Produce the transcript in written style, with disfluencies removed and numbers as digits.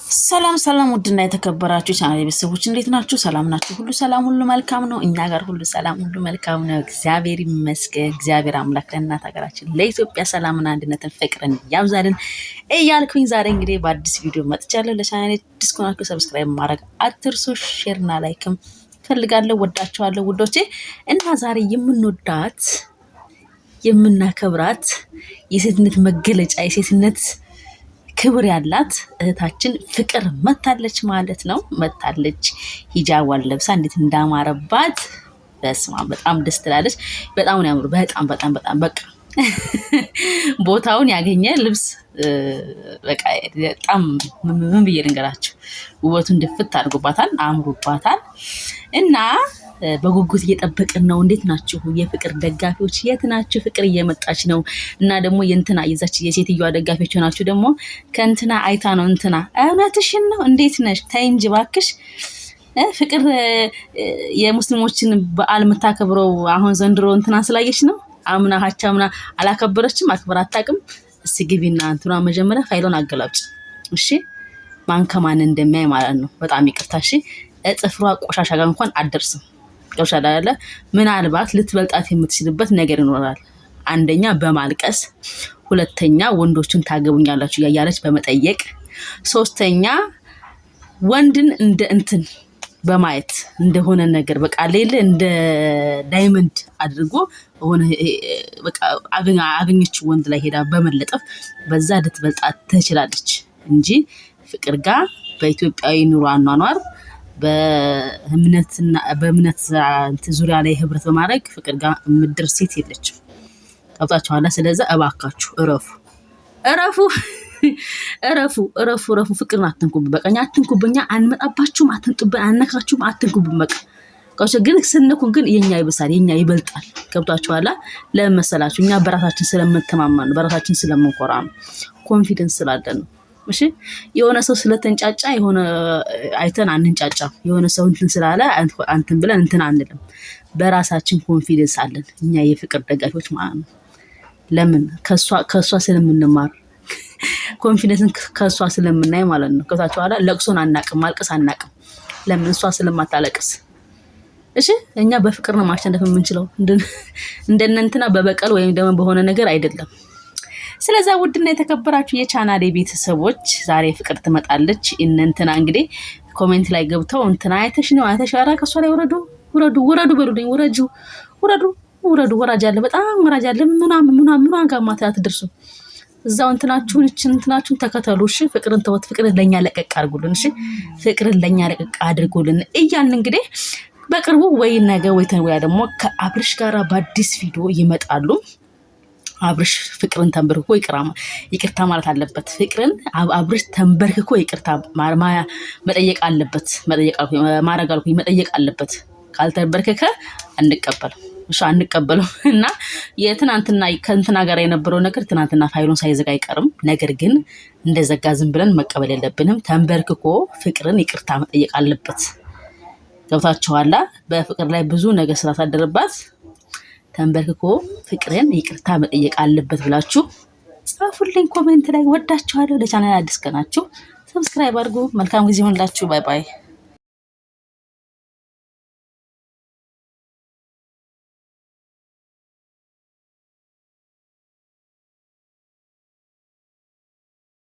ሰላም ሰላም ውድና የተከበራችሁ ቻናሌ ቤተሰቦች እንዴት ናችሁ? ሰላም ናችሁ? ሁሉ ሰላም ሁሉ መልካም ነው። እኛ ጋር ሁሉ ሰላም ሁሉ መልካም ነው። እግዚአብሔር ይመስገን። እግዚአብሔር አምላክ ለእናት ሀገራችን ለኢትዮጵያ ሰላምና አንድነትን ፍቅርን ያብዛልን እያልኩኝ ዛሬ እንግዲህ በአዲስ ቪዲዮ መጥቻለሁ። ለቻናሌ አዲስ ከሆናችሁ ሰብስክራይብ ማድረግ አትርሱ። ሼርና ላይክም ፈልጋለሁ። ወዳችኋለሁ ውዶቼ። እና ዛሬ የምንወዳት የምናከብራት የሴትነት መገለጫ የሴትነት ክብር ያላት እህታችን ፍቅር መታለች ማለት ነው። መታለች ሂጃቧን ለብሳ እንዴት እንዳማረባት በስማ በጣም ደስ ትላለች። በጣም ነው ያምሩ። በጣም በቃ ቦታውን ያገኘ ልብስ በቃ በጣም ምን ብዬ ልንገራችሁ፣ ውበቱን ድፍት አድርጎባታል፣ አምሮባታል እና በጉጉት እየጠበቅን ነው። እንዴት ናችሁ የፍቅር ደጋፊዎች? የት ናችሁ? ፍቅር እየመጣች ነው እና ደግሞ የእንትና የዛች የሴትዮዋ ደጋፊዎች ሆናችሁ ደግሞ ከእንትና አይታ ነው እንትና እውነትሽን ነው እንዴት ነሽ? ተይ እንጂ እባክሽ። ፍቅር የሙስሊሞችን በዓል የምታከብረው አሁን ዘንድሮ እንትና ስላየች ነው። አምና ሀቻምና አላከበረችም፣ አክብራ አታውቅም። እስኪ ግቢና እንትና መጀመሪያ ፋይሎን አገላብጭ እሺ። ማን ከማን እንደሚያይ ማለት ነው። በጣም ይቅርታ እሺ። ጥፍሯ ቆሻሻ ጋር እንኳን አደርስም። ቆሻሻ አይደለ? ምናልባት ልትበልጣት የምትችልበት ነገር ይኖራል። አንደኛ በማልቀስ፣ ሁለተኛ ወንዶችን ታገቡኛላችሁ ያያለች በመጠየቅ፣ ሶስተኛ ወንድን እንደ እንትን በማየት እንደሆነ ነገር በቃ ሌለ እንደ ዳይመንድ አድርጎ ሆነ በቃ አገኘችው ወንድ ላይ ሄዳ በመለጠፍ በዛ ልትበልጣት ትችላለች እንጂ ፍቅር ጋር በኢትዮጵያዊ ኑሮ አኗኗር በእምነት ዙሪያ ላይ ህብረት በማድረግ ፍቅር ጋር ምድር ሴት የለችም። ታውቃችኋላ። ስለዚህ እባካችሁ እረፉ። ፍቅርን አትንኩብን። በቃ አትንኩብኛ፣ አንመጣባችሁም፣ አትንጡብን፣ አነካችሁም፣ አትንኩብን። በቃ ግን ስንኩን ግን የኛ ይብሳል፣ የኛ ይበልጣል። ገብቷችኋላ። ለምን መሰላችሁ? እኛ በራሳችን ስለምንተማመን ነው፣ በራሳችን ስለምንኮራ ነው፣ ኮንፊደንስ ስላለን ነው። እሺ የሆነ ሰው ስለተንጫጫ የሆነ አይተን አንንጫጫም። የሆነ ሰው እንትን ስላለ አንተን ብለን እንትን አንልም። በራሳችን ኮንፊደንስ አለን እኛ የፍቅር ደጋፊዎች ማለት ነው። ለምን? ከሷ ስለምንማር ኮንፊደንስን ከሷ ስለምናይ ማለት ነው። ከታች ኋላ ለቅሶን አናቅም፣ ማልቀስ አናቅም። ለምን? እሷ ስለማታለቅስ። እሺ እኛ በፍቅር ነው ማሸነፍ የምንችለው፣ እንደነንትና በበቀል ወይም ደግሞ በሆነ ነገር አይደለም። ስለዛ ውድና የተከበራችሁ የቻናሌ ቤተሰቦች ዛሬ ፍቅር ትመጣለች። እንትና እንግዲህ ኮሜንት ላይ ገብተው እንትና አይተሽ ነው ኧረ ከሷ ላይ ውረዱ በሉልኝ። ወራጅ አለ፣ በጣም ወራጅ አለ። ምናምን ጋር ማታ አትደርሱ። እዛው እንትናችሁን ተከተሉ እሺ። ፍቅርን ተወት፣ ፍቅርን ለኛ ለቀቅ አድርጉልን እሺ። ፍቅርን ለኛ ለቀቅ አድርጉልን እያልን እንግዲህ በቅርቡ ወይ ነገ ወይ ተወያ ደግሞ ከአብርሽ ጋራ በአዲስ ቪዲዮ ይመጣሉ። አብርሽ ፍቅርን ተንበርክኮ ይቅርታ ማለት አለበት። ፍቅርን አብርሽ ተንበርክኮ ይቅርታ መጠየቅ አለበት። መጠየቅ አለበት። ካልተንበርከከ አንቀበለው እና የትናንትና ከእንትና ጋር የነበረው ነገር ትናንትና ፋይሉን ሳይዘጋ አይቀርም። ነገር ግን እንደዘጋ ዝም ብለን መቀበል የለብንም። ተንበርክኮ ፍቅርን ይቅርታ መጠየቅ አለበት። ገብታችኋላ። በፍቅር ላይ ብዙ ነገር ስላሳደረባት ተንበርክኮ ፍቅርን ይቅርታ መጠየቅ አለበት ብላችሁ ጻፉልኝ ኮሜንት ላይ። ወዳችኋለሁ። ለቻናል አዲስ ከናችሁ ሰብስክራይብ አድርጉ። መልካም ጊዜ ይሁንላችሁ። ባይ ባይ።